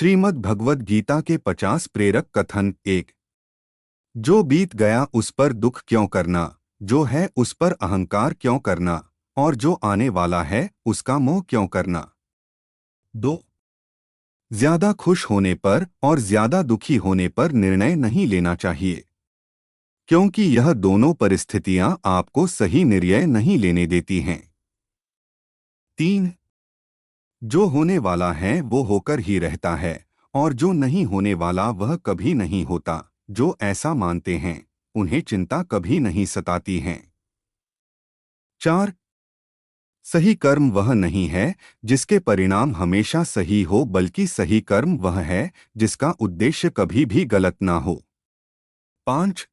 श्रीमद् भगवद गीता के 50 प्रेरक कथन। 1। जो बीत गया उस पर दुख क्यों करना, जो है उस पर अहंकार क्यों करना, और जो आने वाला है उसका मोह क्यों करना। 2। ज्यादा खुश होने पर और ज्यादा दुखी होने पर निर्णय नहीं लेना चाहिए, क्योंकि यह दोनों परिस्थितियां आपको सही निर्णय नहीं लेने देती हैं। 3। जो होने वाला है वो होकर ही रहता है, और जो नहीं होने वाला वह कभी नहीं होता। जो ऐसा मानते हैं उन्हें चिंता कभी नहीं सताती है। 4। सही कर्म वह नहीं है जिसके परिणाम हमेशा सही हो, बल्कि सही कर्म वह है जिसका उद्देश्य कभी भी गलत ना हो। 5।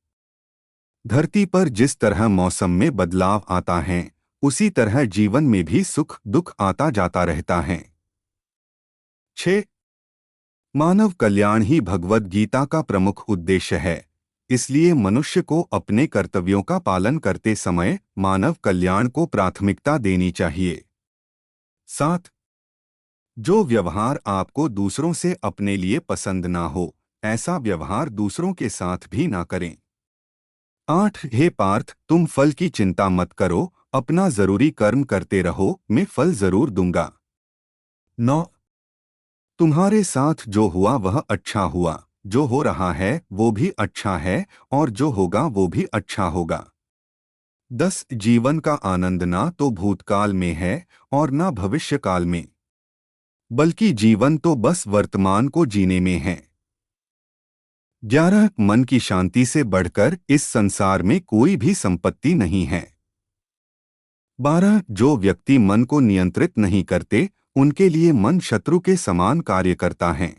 धरती पर जिस तरह मौसम में बदलाव आता है उसी तरह जीवन में भी सुख दुख आता जाता रहता है। 6। मानव कल्याण ही भगवद गीता का प्रमुख उद्देश्य है, इसलिए मनुष्य को अपने कर्तव्यों का पालन करते समय मानव कल्याण को प्राथमिकता देनी चाहिए। 7। जो व्यवहार आपको दूसरों से अपने लिए पसंद ना हो, ऐसा व्यवहार दूसरों के साथ भी ना करें। 8। हे पार्थ, तुम फल की चिंता मत करो, अपना जरूरी कर्म करते रहो, मैं फल जरूर दूंगा। 9। तुम्हारे साथ जो हुआ वह अच्छा हुआ, जो हो रहा है वो भी अच्छा है, और जो होगा वो भी अच्छा होगा। 10। जीवन का आनंद ना तो भूतकाल में है और ना भविष्यकाल में, बल्कि जीवन तो बस वर्तमान को जीने में है। 11। मन की शांति से बढ़कर इस संसार में कोई भी संपत्ति नहीं है। 12। जो व्यक्ति मन को नियंत्रित नहीं करते उनके लिए मन शत्रु के समान कार्य करता है।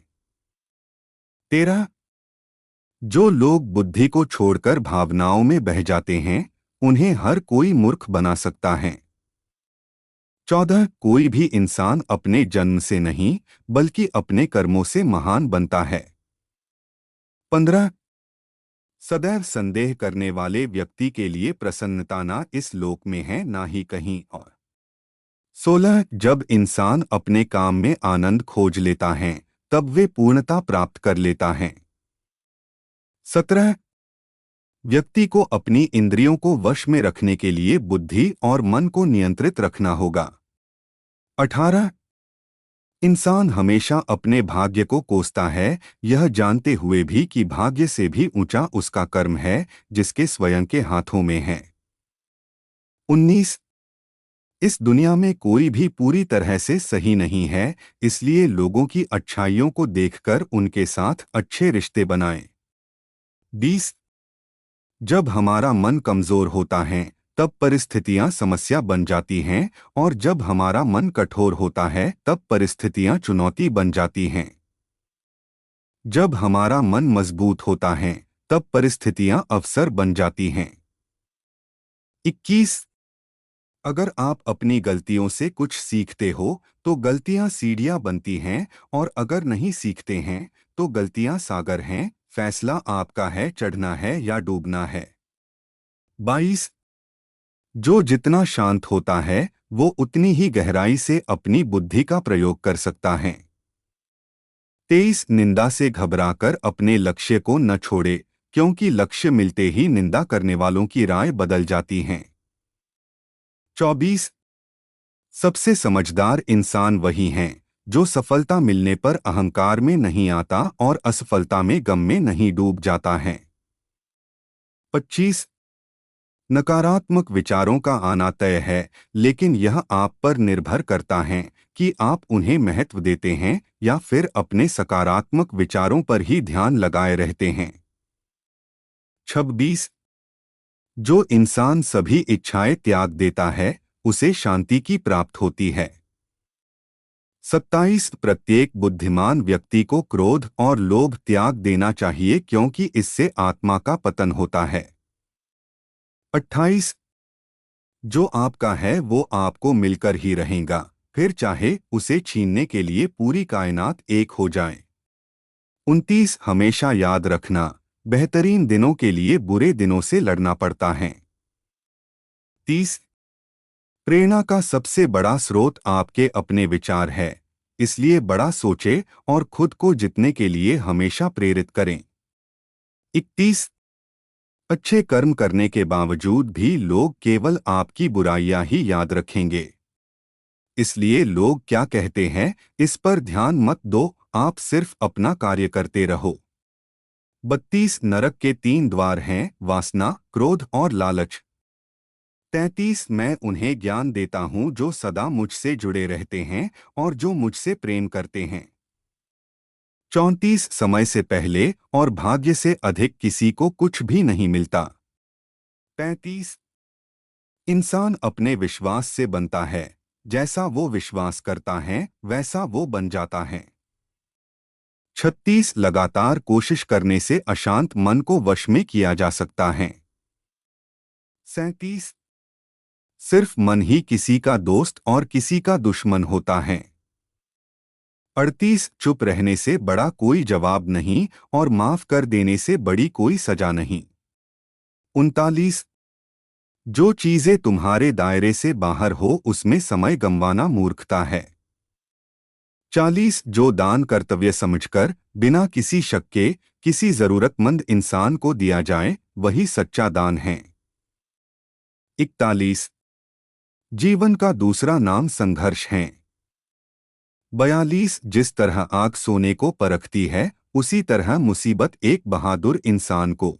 13। जो लोग बुद्धि को छोड़कर भावनाओं में बह जाते हैं उन्हें हर कोई मूर्ख बना सकता है। 14। कोई भी इंसान अपने जन्म से नहीं बल्कि अपने कर्मों से महान बनता है। 15। सदैव संदेह करने वाले व्यक्ति के लिए प्रसन्नता ना इस लोक में है ना ही कहीं और। 16। जब इंसान अपने काम में आनंद खोज लेता है तब वे पूर्णता प्राप्त कर लेता है। 17। व्यक्ति को अपनी इंद्रियों को वश में रखने के लिए बुद्धि और मन को नियंत्रित रखना होगा। 18। इंसान हमेशा अपने भाग्य को कोसता है, यह जानते हुए भी कि भाग्य से भी ऊंचा उसका कर्म है जिसके स्वयं के हाथों में है। 19। इस दुनिया में कोई भी पूरी तरह से सही नहीं है, इसलिए लोगों की अच्छाइयों को देखकर उनके साथ अच्छे रिश्ते बनाएं। 20। जब हमारा मन कमजोर होता है तब परिस्थितियां समस्या बन जाती हैं, और जब हमारा मन कठोर होता है तब परिस्थितियां चुनौती बन जाती हैं। जब हमारा मन मजबूत होता है तब परिस्थितियां अवसर बन जाती हैं। 21। अगर आप अपनी गलतियों से कुछ सीखते हो तो गलतियां सीढ़ियां बनती हैं, और अगर नहीं सीखते हैं तो गलतियां सागर हैं, फैसला आपका है चढ़ना है या डूबना है। 22। जो जितना शांत होता है वो उतनी ही गहराई से अपनी बुद्धि का प्रयोग कर सकता है। 23। निंदा से घबराकर अपने लक्ष्य को न छोड़े, क्योंकि लक्ष्य मिलते ही निंदा करने वालों की राय बदल जाती हैं। 24। सबसे समझदार इंसान वही हैं जो सफलता मिलने पर अहंकार में नहीं आता और असफलता में गम में नहीं डूब जाता है। 25। नकारात्मक विचारों का आना तय है, लेकिन यह आप पर निर्भर करता है कि आप उन्हें महत्व देते हैं या फिर अपने सकारात्मक विचारों पर ही ध्यान लगाए रहते हैं। 26। जो इंसान सभी इच्छाएं त्याग देता है उसे शांति की प्राप्त होती है। 27। प्रत्येक बुद्धिमान व्यक्ति को क्रोध और लोभ त्याग देना चाहिए, क्योंकि इससे आत्मा का पतन होता है। 28। जो आपका है वो आपको मिलकर ही रहेगा, फिर चाहे उसे छीनने के लिए पूरी कायनात एक हो जाए। 29। हमेशा याद रखना, बेहतरीन दिनों के लिए बुरे दिनों से लड़ना पड़ता है। 30। प्रेरणा का सबसे बड़ा स्रोत आपके अपने विचार है, इसलिए बड़ा सोचे और खुद को जीतने के लिए हमेशा प्रेरित करें। 31 अच्छे कर्म करने के बावजूद भी लोग केवल आपकी बुराइयां ही याद रखेंगे। इसलिए लोग क्या कहते हैं इस पर ध्यान मत दो, आप सिर्फ अपना कार्य करते रहो। 32 नरक के 3 द्वार हैं, वासना, क्रोध और लालच। 33 मैं उन्हें ज्ञान देता हूं जो सदा मुझसे जुड़े रहते हैं और जो मुझसे प्रेम करते हैं। 34 समय से पहले और भाग्य से अधिक किसी को कुछ भी नहीं मिलता। 35 इंसान अपने विश्वास से बनता है, जैसा वो विश्वास करता है वैसा वो बन जाता है। 36 लगातार कोशिश करने से अशांत मन को वश में किया जा सकता है। 37 सिर्फ मन ही किसी का दोस्त और किसी का दुश्मन होता है। 38 चुप रहने से बड़ा कोई जवाब नहीं और माफ कर देने से बड़ी कोई सजा नहीं। 39 जो चीजें तुम्हारे दायरे से बाहर हो उसमें समय गंवाना मूर्खता है। 40 जो दान कर्तव्य समझकर बिना किसी शक के किसी जरूरतमंद इंसान को दिया जाए वही सच्चा दान है। 41 जीवन का दूसरा नाम संघर्ष है। 42 जिस तरह आग सोने को परखती है उसी तरह मुसीबत एक बहादुर इंसान को।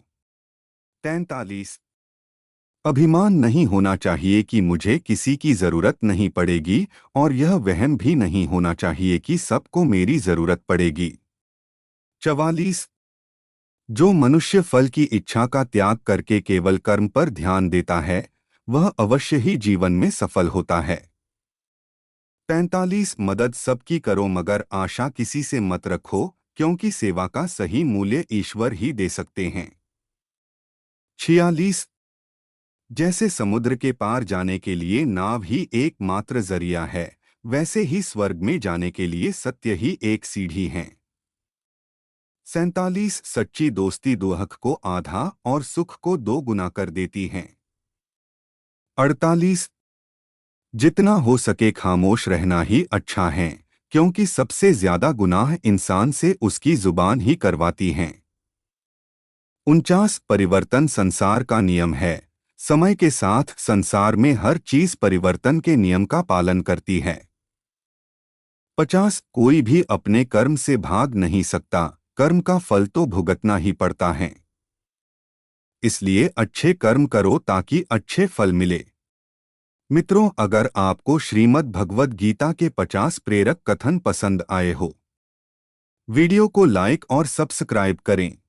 43 अभिमान नहीं होना चाहिए कि मुझे किसी की जरूरत नहीं पड़ेगी और यह वहम भी नहीं होना चाहिए कि सबको मेरी जरूरत पड़ेगी। 44 जो मनुष्य फल की इच्छा का त्याग करके केवल कर्म पर ध्यान देता है वह अवश्य ही जीवन में सफल होता है। 45 मदद सबकी करो मगर आशा किसी से मत रखो क्योंकि सेवा का सही मूल्य ईश्वर ही दे सकते हैं। 46 जैसे समुद्र के पार जाने के लिए नाव ही एकमात्र जरिया है वैसे ही स्वर्ग में जाने के लिए सत्य ही एक सीढ़ी है। 47 सच्ची दोस्ती दुख को आधा और सुख को 2 गुना कर देती है। 48 जितना हो सके खामोश रहना ही अच्छा है क्योंकि सबसे ज्यादा गुनाह इंसान से उसकी जुबान ही करवाती हैं। 49 परिवर्तन संसार का नियम है, समय के साथ संसार में हर चीज परिवर्तन के नियम का पालन करती है। 50 कोई भी अपने कर्म से भाग नहीं सकता, कर्म का फल तो भुगतना ही पड़ता है। इसलिए अच्छे कर्म करो ताकि अच्छे फल मिले। मित्रों, अगर आपको श्रीमद् भगवद गीता के 50 प्रेरक कथन पसंद आए हो, वीडियो को लाइक और सब्सक्राइब करें।